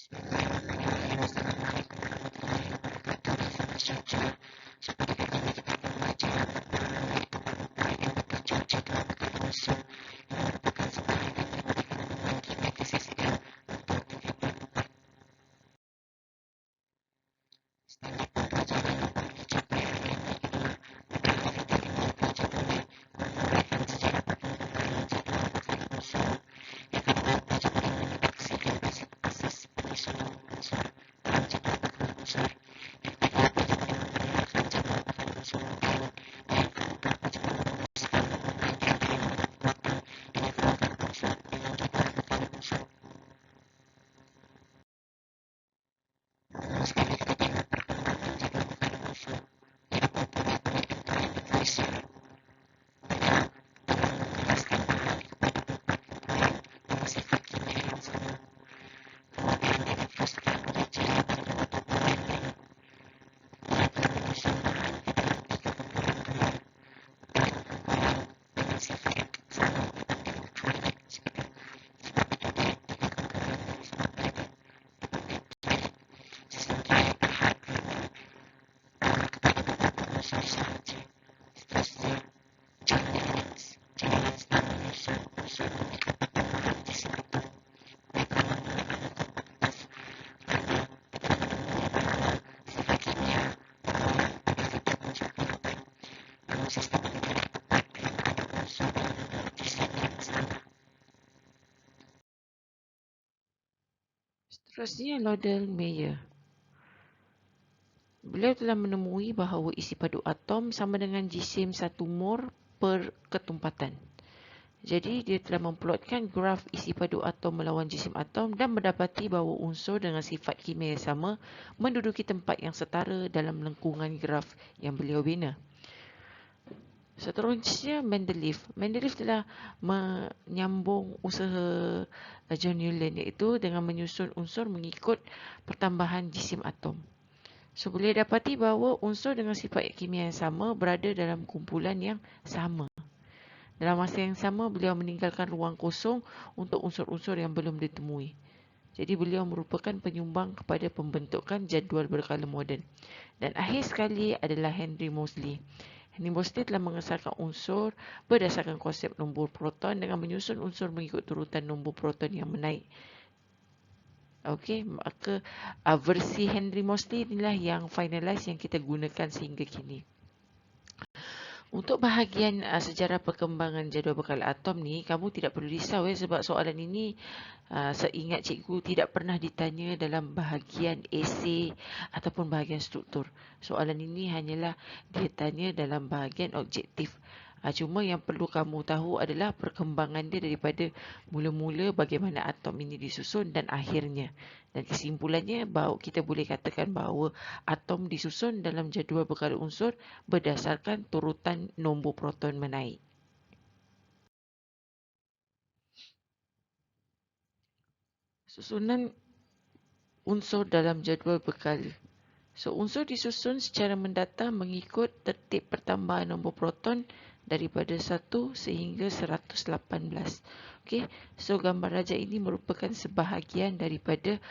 Assalamualaikum warahmatullahi wabarakatuh. Cuaca seperti kita membaca mengenai pembentukan yang bertujuan jadwal bekal unsur yang merupakan sebahagian daripada kandungan kimia fisika untuk menyebabkan standar pembelajaran yang perlu dicapai adalah yang kedua, mempelajari teknik pelajaran menguraikan sejarah pembentukan jadwal bekal unsur. Yang kedua, belajar bagaimana aksi dan prinsip asas penyusunan unsur dalam jadwal bekal unsur. Yang ketiga, belajar bagaimana mengenalkan jadwal bekal unsur modern. Dan yang keempat, belajar bagaimana menuliskan dan menguraikan dengan proton dan keluarkan unsur dengan jadwal bekal unsur. Sekali kita tengok perkembangan jadwal bekal unsur dari populer oleh Anthony Fraser. Dalam menjelaskan bahawa kepada beberapa kumpulan dengan sifat kimia yang sama. Kemudian dia diteruskan oleh Jerry pada populer lain. Ia telah menyusun bahan ke dalam 3 kumpulan gemar dan kumpulan dengan sifat yang sama tetapi berbeda seperti itu dia 3 kumpulan disebabkan sistem kiai berhak kepada beberapa unsur sahaja. Seterusnya, John Daniels telah menyusun unsur mengikut pertambahan jisim atom. Mereka menggunakan metode oktav kerana mereka menemui bahawa sifat kimia menolak bagi setiap unsur urutan. Namun sistem ini tidak tepat kerana ada unsur yang memiliki jisim yang sama. Seterusnya, Laudel Mayer. Beliau telah menemui bahawa isi padu atom sama dengan jisim 1 mol per ketumpatan. Jadi, dia telah memplotkan graf isi padu atom melawan jisim atom dan mendapati bahawa unsur dengan sifat kimia yang sama menduduki tempat yang setara dalam lengkungan graf yang beliau bina. Seterusnya, Mendeleev telah menyambung usaha John Newland iaitu dengan menyusun unsur mengikut pertambahan jisim atom. So, boleh dapati bahawa unsur dengan sifat kimia yang sama berada dalam kumpulan yang sama. Dalam masa yang sama, beliau meninggalkan ruang kosong untuk unsur-unsur yang belum ditemui. Jadi, beliau merupakan penyumbang kepada pembentukan jadual berkala moden. Dan akhir sekali adalah Henry Moseley. Henry Moseley telah mengesahkan unsur berdasarkan konsep nombor proton dengan menyusun unsur mengikut turutan nombor proton yang menaik. Okey, maka versi Henry Moseley inilah yang finalize yang kita gunakan sehingga kini. Untuk bahagian sejarah perkembangan jadual bekal atom ni, kamu tidak perlu risau sebab soalan ini seingat cikgu tidak pernah ditanya dalam bahagian esei ataupun bahagian struktur. Soalan ini hanyalah dia tanya dalam bahagian objektif. Cuma yang perlu kamu tahu adalah perkembangan dia daripada mula-mula bagaimana atom ini disusun dan akhirnya. Dan kesimpulannya bahawa kita boleh katakan bahawa atom disusun dalam jadual berkala unsur berdasarkan turutan nombor proton menaik. Susunan unsur dalam jadual berkala. So, unsur disusun secara mendatar mengikut tertib pertambahan nombor proton daripada 1 sehingga 118. Okey, so gambar rajah ini merupakan sebahagian daripada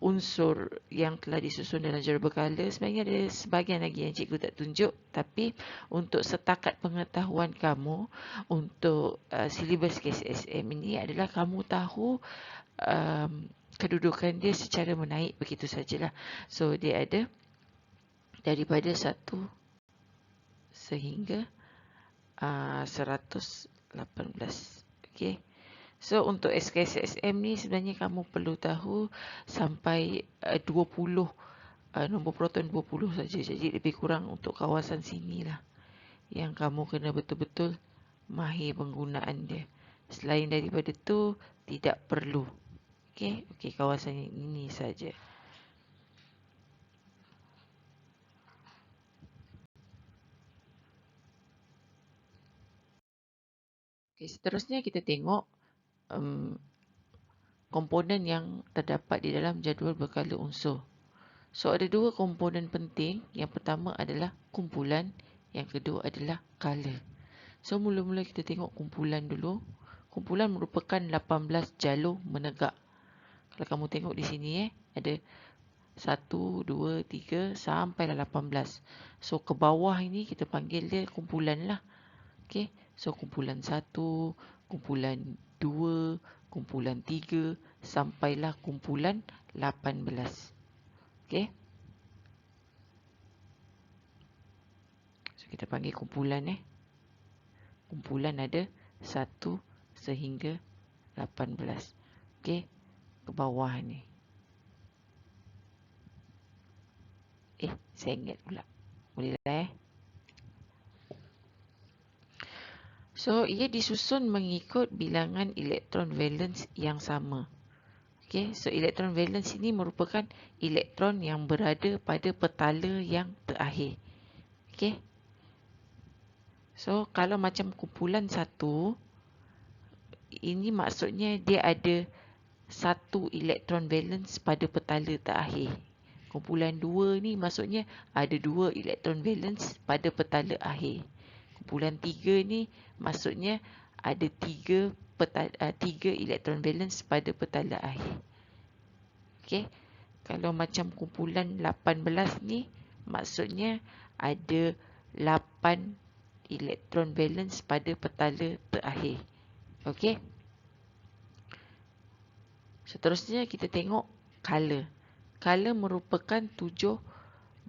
unsur yang telah disusun dalam jadual berkala. Sebenarnya ada sebahagian lagi yang cikgu tak tunjuk, tapi untuk setakat pengetahuan kamu untuk silibus KSSM ini adalah kamu tahu kedudukan dia secara menaik begitu sajalah. So, dia ada daripada 1 sehingga 118. Okey. So, untuk SKSSM ni sebenarnya kamu perlu tahu sampai 20 nombor proton 20 saja. Jadi lebih kurang untuk kawasan sinilah yang kamu kena betul-betul mahir penggunaan dia. Selain daripada tu tidak perlu. Okey, kawasan ini saja. Okey, seterusnya kita tengok komponen yang terdapat di dalam jadual berkala unsur. So, ada 2 komponen penting. Yang pertama adalah kumpulan, yang kedua adalah kala. So, mula-mula kita tengok kumpulan dulu. Kumpulan merupakan 18 jalur menegak. Kalau kamu tengok di sini ada 1, 2, 3 sampai 18. So ke bawah ini kita panggil dia kumpulan lah. Okey. So kumpulan 1, kumpulan 2, kumpulan 3 sampailah kumpulan 18. Okey. So kita panggil kumpulan Kumpulan ada 1 sehingga 18. Okey. Ke bawah ni. Saya ingat pula. Boleh lah So, ia disusun mengikut bilangan elektron valence yang sama. Okay, so elektron valence ini merupakan elektron yang berada pada petala yang terakhir. Okay. So, kalau macam kumpulan 1, ini maksudnya dia ada 1 elektron valence pada petala terakhir. Kumpulan 2 ni maksudnya ada 2 elektron valence pada petala akhir. Kumpulan 3 ni maksudnya ada 3 elektron valence pada petala akhir. Okey. Kalau macam kumpulan 18 ni maksudnya ada 8 elektron valence pada petala terakhir. Okey. Seterusnya kita tengok color. Color merupakan 7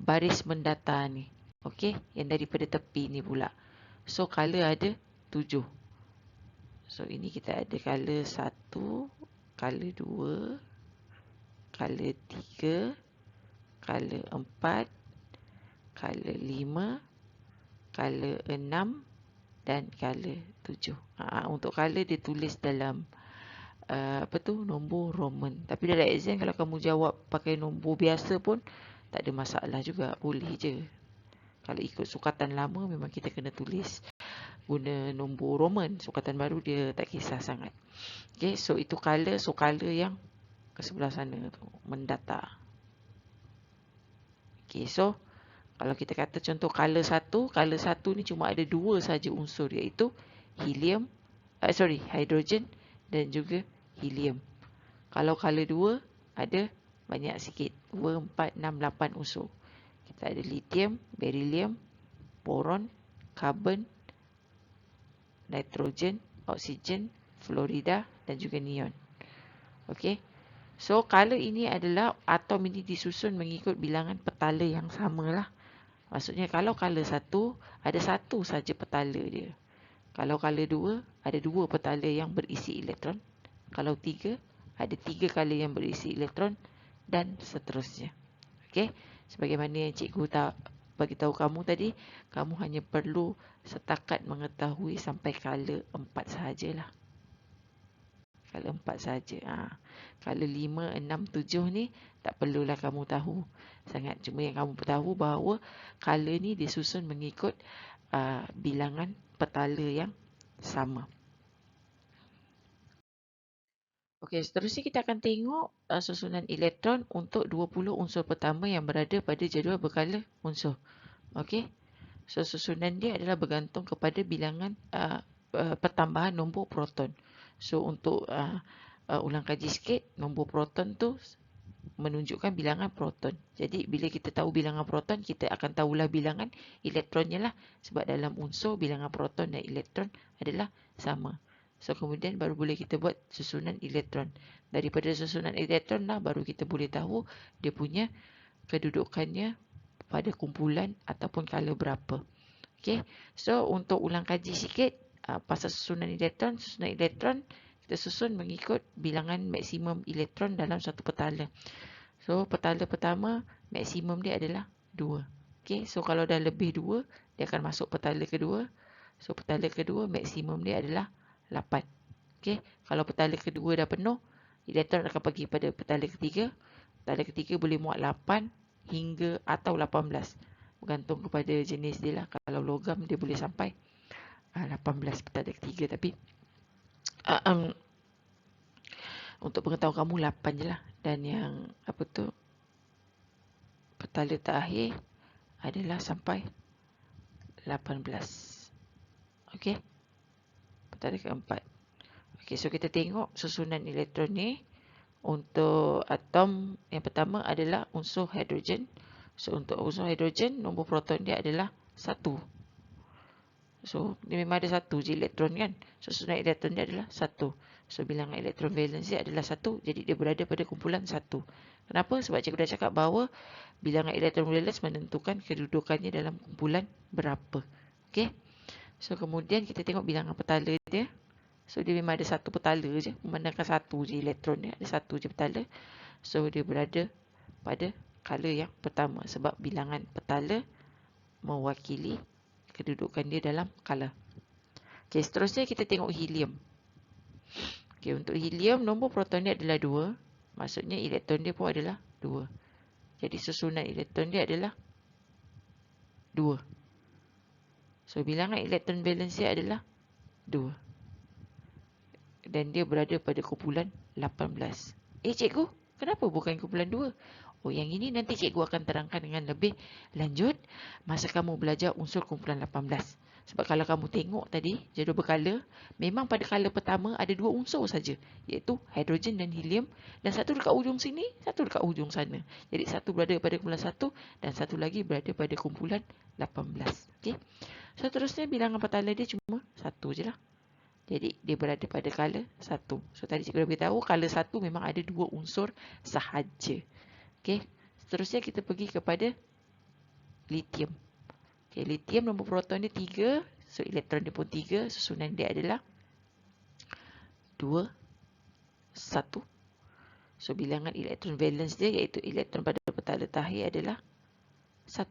baris mendatar ni. Okey, yang daripada tepi ni pula. So color ada 7. So ini kita ada color 1, color 2, color 3, color 4, color 5, color 6 dan color 7. Untuk color dia tulis dalam nombor Roman. Tapi dalam exam kalau kamu jawab pakai nombor biasa pun tak ada masalah juga, boleh je. Kalau ikut sukatan lama memang kita kena tulis guna nombor Roman. Sukatan baru dia tak kisah sangat. Okay, so itu color. So color yang ke sebelah sana tu mendatar. Okay, so kalau kita kata contoh color 1 ni cuma ada 2 saja unsur, iaitu hidrogen dan juga helium. Kalau color 2 ada banyak sikit, 2, 4, 6, 8 unsur. Kita ada lithium, beryllium, boron, karbon, nitrogen, oksigen, fluorida dan juga neon. Okey. So color ini adalah atom ini disusun mengikut bilangan petala yang samalah. Maksudnya kalau color 1 ada 1 saja petala dia. Kalau color 2 ada 2 petala yang berisi elektron. Kalau 3 ada 3 color yang berisi elektron dan seterusnya. Okey, sebagaimana yang cikgu bagi tahu kamu tadi, kamu hanya perlu setakat mengetahui sampai color 4 sahajalah. Color 4 saja. Color 5, 6, 7 ni tak perlulah kamu tahu sangat. Cuma yang kamu tahu bahawa color ni disusun mengikut bilangan petala yang sama. Okey, seterusnya kita akan tengok susunan elektron untuk 20 unsur pertama yang berada pada jadual berkala unsur. Okey. So susunan dia adalah bergantung kepada bilangan pertambahan nombor proton. So untuk ulang kaji sikit, nombor proton tu menunjukkan bilangan proton. Jadi bila kita tahu bilangan proton, kita akan tahulah bilangan elektronnya lah. Sebab dalam unsur bilangan proton dan elektron adalah sama. So kemudian baru boleh kita buat susunan elektron. Daripada susunan elektron lah baru kita boleh tahu dia punya kedudukannya pada kumpulan ataupun color berapa. Okey. So untuk ulang kaji sikit pasal susunan elektron kita susun mengikut bilangan maksimum elektron dalam satu petala. So petala pertama maksimum dia adalah 2. Okey. So kalau dah lebih 2 dia akan masuk petala kedua. So petala kedua maksimum dia adalah 8. Okey, kalau petala kedua dah penuh, elektron akan pergi pada petala ketiga. Petala ketiga boleh muat 8 hingga atau 18. Bergantung kepada jenis dia lah. Kalau logam dia boleh sampai 18 petala ketiga. Tapi untuk pengetahuan kamu 8 je lah. Dan yang petala terakhir adalah sampai 18. Okey. Petala keempat. Okey, so kita tengok susunan elektron ni Untuk atom yang pertama adalah unsur hidrogen. So, untuk unsur hidrogen, nombor proton dia adalah 1. So, dia memang ada 1 je elektron kan. So, susunan elektron dia adalah 1. So, bilangan elektron valence dia adalah 1. Jadi, dia berada pada kumpulan 1. Kenapa? Sebab cikgu dah cakap bahawa bilangan elektron valence menentukan kedudukannya dalam kumpulan berapa. Okey. So, kemudian kita tengok bilangan petala dia. So, dia memang ada 1 petala je. Memandangkan 1 je elektron dia. Ada 1 je petala. So, dia berada pada color yang pertama. Sebab bilangan petala mewakili kedudukan dia dalam color. Okey, seterusnya kita tengok helium. Okey, untuk helium, nombor proton dia adalah 2. Maksudnya elektron dia pun adalah 2. Jadi, susunan elektron dia adalah 2. So, bilangan elektron valence dia adalah 2. Dan dia berada pada kumpulan 18. Cikgu, kenapa bukan kumpulan 2? Oh, yang ini nanti cikgu akan terangkan dengan lebih lanjut masa kamu belajar unsur kumpulan 18. Sebab kalau kamu tengok tadi, jadual berkala, memang pada kala pertama ada 2 unsur saja, iaitu hidrogen dan helium, dan satu dekat ujung sini, satu dekat ujung sana. Jadi satu berada pada kumpulan 1 dan satu lagi berada pada kumpulan 18. Okey. Seterusnya bilangan petala dia cuma 1 je lah. Jadi dia berada pada kala 1. So tadi cikgu dah beritahu kala 1 memang ada 2 unsur sahaja. Okey, seterusnya kita pergi kepada lithium. Okey, lithium nombor proton dia 3, so elektron dia pun 3, susunan dia adalah 2, 1. So bilangan elektron valence dia iaitu elektron pada petala tahir adalah 1.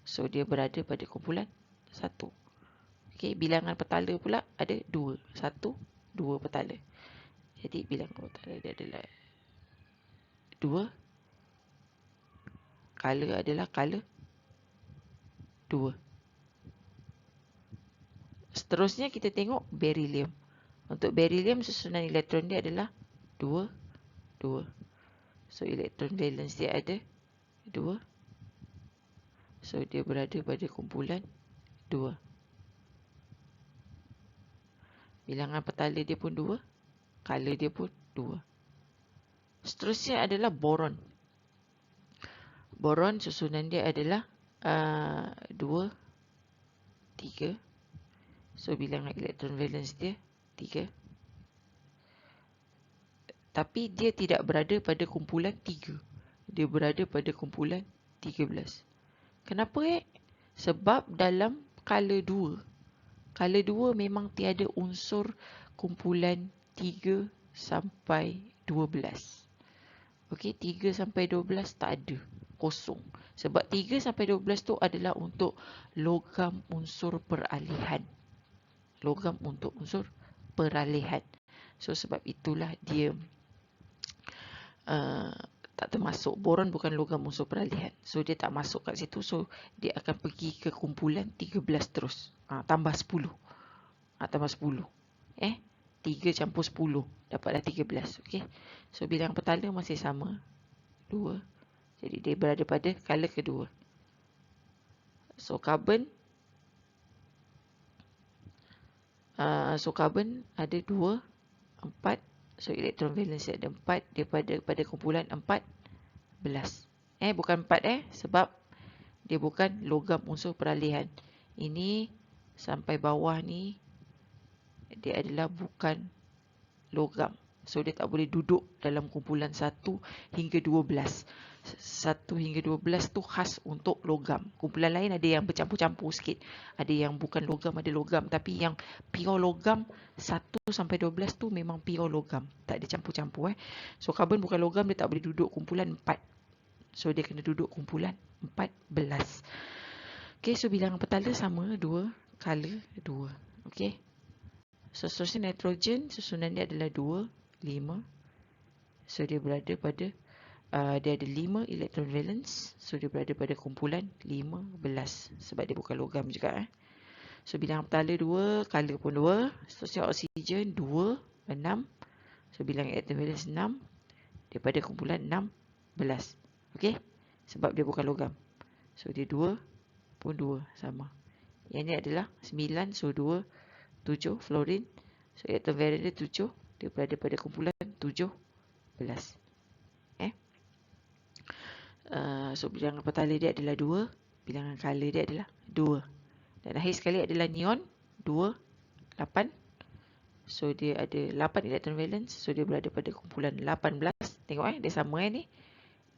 So dia berada pada kumpulan 1. Okey, bilangan petala pula ada 2, 1, 2 petala. Jadi bilangan petala dia adalah 2. Color adalah color 2. Seterusnya kita tengok beryllium. Untuk beryllium susunan elektron dia adalah 2, 2. So elektron valence dia ada 2. So dia berada pada kumpulan 2. Bilangan petala dia pun 2. Color dia pun 2. Seterusnya adalah boron. Boron susunan dia adalah 2, 3. So bilangan elektron valence dia 3. Tapi dia tidak berada pada kumpulan 3. Dia berada pada kumpulan 13. Kenapa Sebab dalam kala 2. Kala 2 memang tiada unsur kumpulan 3 sampai 12. Okey, 3 sampai 12 tak ada. Kosong. Sebab 3 sampai 12 tu adalah untuk logam unsur peralihan. Logam untuk unsur peralihan. So sebab itulah dia tak termasuk. Boron bukan logam unsur peralihan. So dia tak masuk kat situ. So dia akan pergi ke kumpulan 13 terus. Tambah 10. Tambah 10. 3 campur 10. Dapatlah 13. Okay. So bilangan petala masih sama. 2. Jadi dia berada pada kala kedua. So carbon. Carbon ada 2, 4. So elektron valence ada 4. Dia pada kumpulan 14. Bukan 4 sebab dia bukan logam unsur peralihan. Ini sampai bawah ni dia adalah bukan logam. So dia tak boleh duduk dalam kumpulan 1 hingga 12. 1 hingga 12 tu khas untuk logam. Kumpulan lain ada yang bercampur-campur sikit. Ada yang bukan logam, ada logam. Tapi yang pure logam 1 sampai 12 tu memang pure logam. Tak ada campur-campur. So carbon bukan logam, dia tak boleh duduk kumpulan 4. So dia kena duduk kumpulan 14. Okay, so bilangan petala sama 2, color 2. Okay. So seterusnya nitrogen, susunan dia adalah 2, 5. So dia berada pada dia ada 5 elektron valence. So dia berada pada kumpulan 15. Sebab dia bukan logam juga. So bilangan petala 2, color pun 2. Seterusnya oksigen 2, 6. So bilangan elektron valence 6. Dia pada kumpulan 16. Okey. Sebab dia bukan logam. So dia 2 pun 2 sama. Yang ni adalah 9. So 2, 7 fluorine. So elektron valence dia 7. Dia berada pada kumpulan 17. 13. So bilangan petala dia adalah 2, bilangan color dia adalah 2. Dan akhir sekali adalah neon, 2, 8. So dia ada 8 elektron valence, so dia berada pada kumpulan 18. Tengok dia sama ni,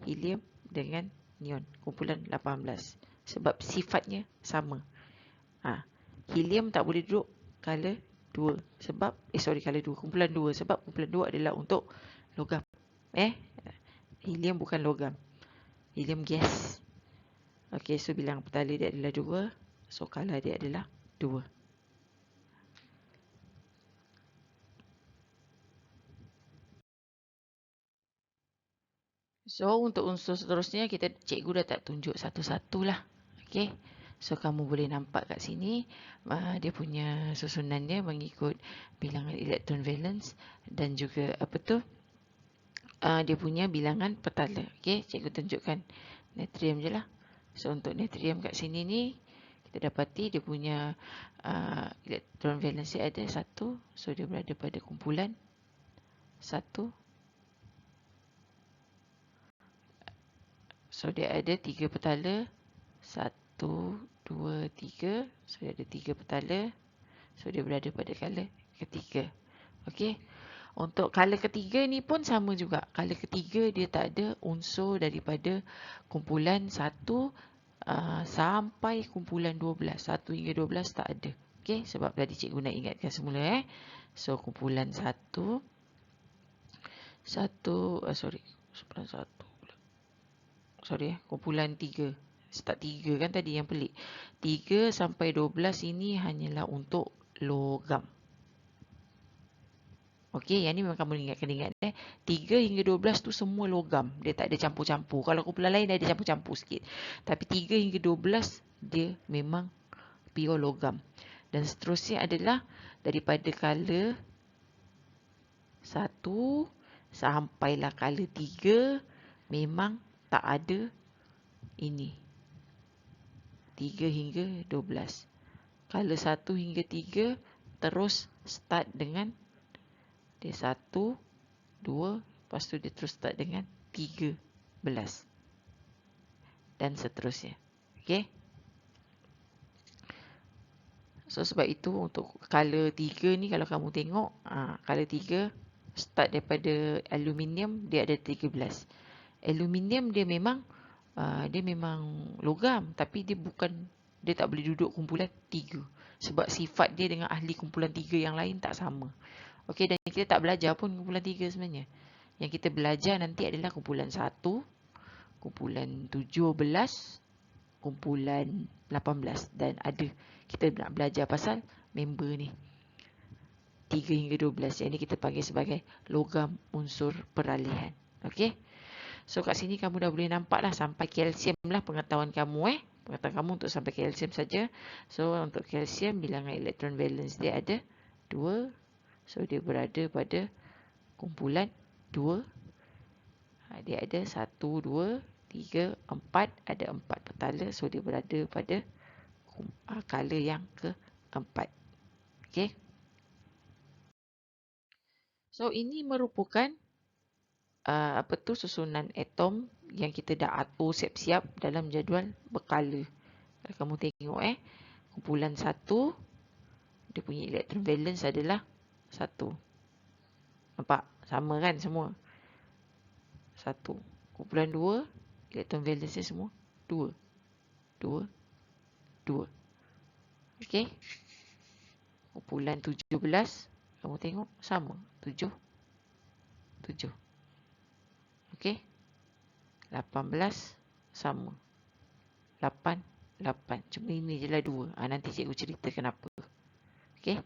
helium dengan neon, kumpulan 18. Sebab sifatnya sama. Helium tak boleh duduk color 2 sebab color 2, kumpulan 2 sebab kumpulan 2 adalah untuk logam. Helium bukan logam. Helium gas. Okey, so bilangan petala dia adalah 2. So color dia adalah 2. So untuk unsur seterusnya cikgu dah tak tunjuk satu-satu lah. Okey. So kamu boleh nampak kat sini dia punya susunan dia mengikut bilangan elektron valence dan juga dia punya bilangan petala. Okey, cikgu tunjukkan natrium je lah. So untuk natrium kat sini ni kita dapati dia punya elektron valence dia ada 1. So dia berada pada kumpulan 1. So dia ada 3 petala. 1, 2, 3. So dia ada 3 petala. So dia berada pada color ketiga. Okey. Untuk color ketiga ni pun sama juga. Color ketiga dia tak ada unsur daripada kumpulan 1 sampai kumpulan 12. 1 hingga 12 tak ada. Okey, sebab tadi cikgu nak ingatkan semula So kumpulan 1 kumpulan 3. Start 3 kan tadi yang pelik. 3 sampai 12 ini hanyalah untuk logam. Okey, yang ni memang kamu ingat. 3 hingga 12 tu semua logam. Dia tak ada campur-campur. Kalau kumpulan lain dia ada campur-campur sikit. Tapi 3 hingga 12 dia memang pure logam. Dan seterusnya adalah daripada color 1 sampailah color 3 memang tak ada ini. 3 hingga 12. Color 1 hingga 3 terus start dengan dia 1, 2, lepas tu dia terus start dengan 13. Dan seterusnya. Okey. So sebab itu untuk color 3 ni kalau kamu tengok, color 3 start daripada aluminium dia ada 13. Aluminium dia memang logam, tapi dia tak boleh duduk kumpulan 3 sebab sifat dia dengan ahli kumpulan 3 yang lain tak sama. Okey, dan kita tak belajar pun kumpulan 3 sebenarnya. Yang kita belajar nanti adalah kumpulan 1, kumpulan 17, kumpulan 18 dan ada kita nak belajar pasal member ni 3 hingga 12 yang ni kita panggil sebagai logam unsur peralihan. Okey. So kat sini kamu dah boleh nampak lah sampai kalsium lah pengetahuan kamu pengetahuan kamu untuk sampai kalsium saja. So untuk kalsium bilangan elektron valence dia ada 2. So dia berada pada kumpulan 2. Dia ada 1, 2, 3, 4. Ada 4 petala. So dia berada pada color yang keempat. Okey. So ini merupakan susunan atom yang kita dah atur siap-siap dalam jadual berkala. Kalau kamu tengok kumpulan 1 dia punya elektron valence adalah 1. Nampak? Sama kan semua? 1. Kumpulan 2 elektron valence dia semua 2. 2. 2. Okey. Kumpulan 17 kamu tengok sama 7. 7. Okey. 18 sama 8. 8. Cuma ini je lah 2. Nanti cikgu cerita kenapa. Okey.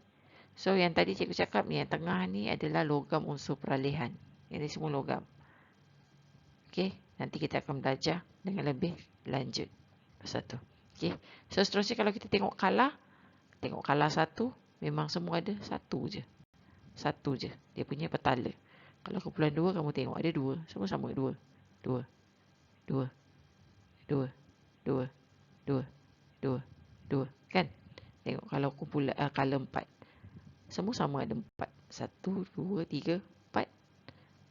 So yang tadi cikgu cakap ni, yang tengah ni adalah logam unsur peralihan. Yang ni semua logam. Okey. Nanti kita akan belajar dengan lebih lanjut pasal tu. Okey. So seterusnya kalau kita tengok kala 1 memang semua ada 1 je. 1 je. Dia punya petala. Kalau kumpulan 2 kamu tengok ada 2. Semua sama 2. 2. 2. 2. 2. 2. 2. 2. Kan? Tengok kalau kumpulan color 4. Semua sama ada 4. 1, 2, 3, 4.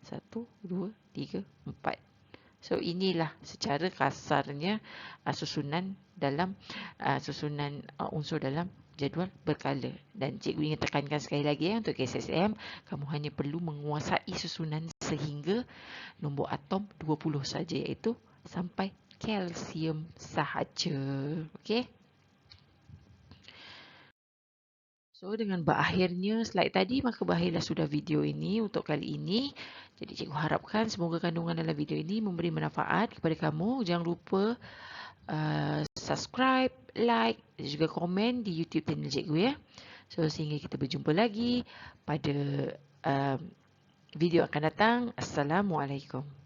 1, 1, 2, 3, 4. So inilah secara kasarnya susunan unsur dalam jadual berkala. Dan cikgu ingin tekankan sekali lagi untuk KSSM, kamu hanya perlu menguasai susunan sehingga nombor atom 20 saja, iaitu sampai kalsium sahaja. Okey. So, dengan berakhirnya slide tadi, maka berakhirlah sudah video ini untuk kali ini. Jadi, cikgu harapkan semoga kandungan dalam video ini memberi manfaat kepada kamu. Jangan lupa subscribe, like dan juga komen di YouTube channel cikgu ya. So, sehingga kita berjumpa lagi pada video akan datang. Assalamualaikum.